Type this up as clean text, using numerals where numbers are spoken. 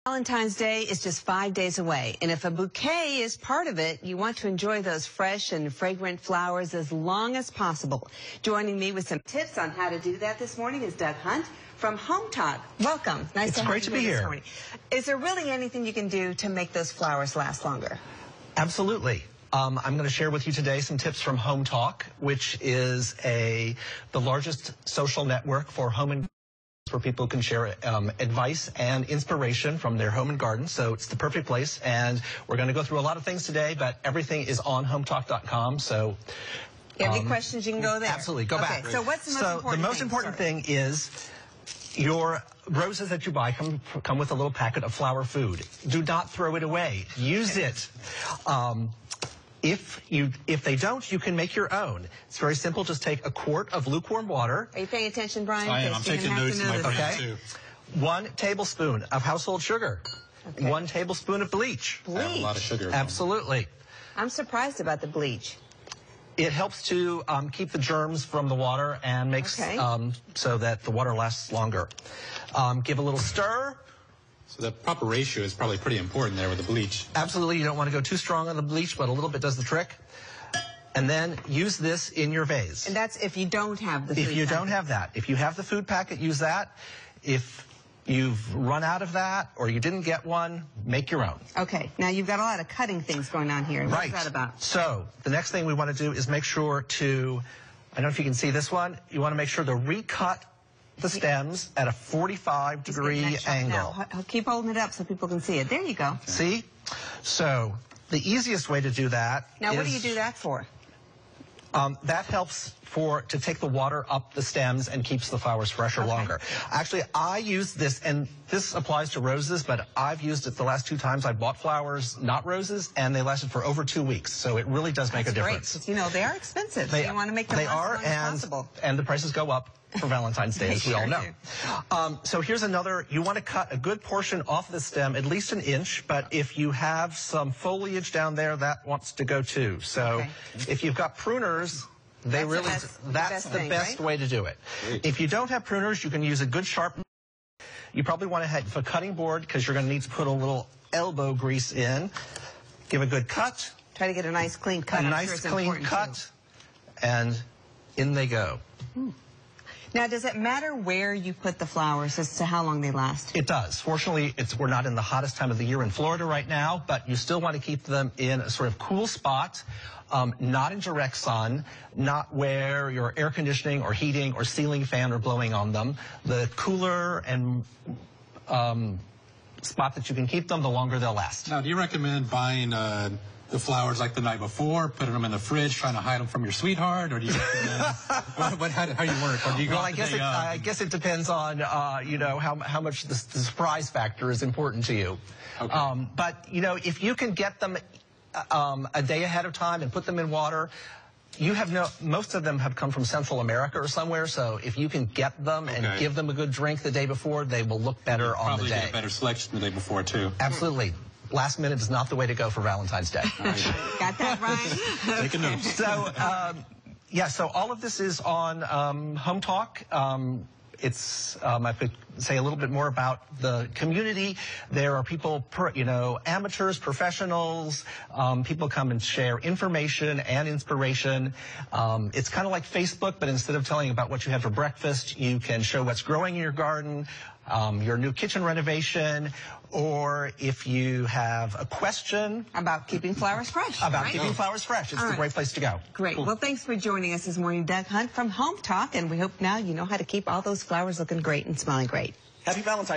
Valentine's Day is just 5 days away, and if a bouquet is part of it, you want to enjoy those fresh and fragrant flowers as long as possible. Joining me with some tips on how to do that this morning is Doug Hunt from Home Talk. Welcome. Nice to have you. It's great to be here. Is there really anything you can do to make those flowers last longer? Absolutely. I'm going to share with you today some tips from Home Talk, which is the largest social network for home and where people can share advice and inspiration from their home and garden. So it's the perfect place. And we're going to go through a lot of things today, but everything is on hometalk.com. So you have any questions, you can go there. Absolutely. Go back. So what's the most important thing? The most important thing is your roses that you buy come with a little packet of flower food. Do not throw it away. Use it. If they don't, you can make your own. It's very simple. Just take a quart of lukewarm water. Are you paying attention, Brian? I am. I'm taking notes in my brain, too. 1 tablespoon of household sugar. Okay. 1 tablespoon of bleach. Bleach? I have a lot of sugar. Absolutely. I'm surprised about the bleach. It helps to keep the germs from the water and makes so that the water lasts longer. Give a little stir. So the proper ratio is probably pretty important there with the bleach. Absolutely. You don't want to go too strong on the bleach, but a little bit does the trick. And then use this in your vase. And that's if you don't have the food packet. If you don't have that. If you have the food packet, use that. If you've run out of that or you didn't get one, make your own. Okay. Now you've got a lot of cutting things going on here. What's that about? So the next thing we want to do is make sure to, I don't know if you can see this one, you want to make sure to recut the stems at a 45-degree angle. Now, keep holding it up so people can see it. There you go. Okay. See? So the easiest way to do that Now, what do you do that for? That helps to take the water up the stems and keeps the flowers fresher longer. Actually, I use this, and this applies to roses, but I've used it the last 2 times I bought flowers, not roses, and they lasted for over 2 weeks. So it really does make a difference. Great, 'cause, you know, they are expensive. So you want to make them last as long as possible. And the prices go up for Valentine's Day, as we all know. So here's another. You want to cut a good portion off the stem, at least 1 inch, but if you have some foliage down there, that wants to go too. So if you've got pruners, that's the best way to do it. Great. If you don't have pruners, you can use a good sharp. You probably want to have a cutting board because you're going to need to put a little elbow grease in. Give a good cut. Try to get a nice clean cut. A nice clean cut, and in they go. Now, does it matter where you put the flowers as to how long they last? It does. Fortunately, we're not in the hottest time of the year in Florida right now, but you still want to keep them in a sort of cool spot, not in direct sun, not where your air conditioning or heating or ceiling fan are blowing on them. The cooler and spot that you can keep them, the longer they'll last. Now, do you recommend buying the flowers like the night before, putting them in the fridge, trying to hide them from your sweetheart, or do you how you work? Or do you go I guess it depends on you know how much the surprise factor is important to you. Okay. But you know, if you can get them a day ahead of time and put them in water, most of them have come from Central America or somewhere, so if you can get them and give them a good drink the day before, they will look better on the day. Probably get a better selection the day before too. Absolutely. Last minute is not the way to go for Valentine's Day. Got that, Ryan? Take a note. So, so all of this is on Home Talk. I could say a little bit more about the community. There are people, amateurs, professionals. People come and share information and inspiration. It's kind of like Facebook, but instead of telling about what you had for breakfast, you can show what's growing in your garden, your new kitchen renovation, or if you have a question about keeping flowers fresh. Keeping flowers fresh. It's the great place to go. Great. Cool. Well, thanks for joining us this morning, Doug Hunt from Home Talk, and we hope now you know how to keep all those flowers looking great and smelling great. Happy Valentine's Day.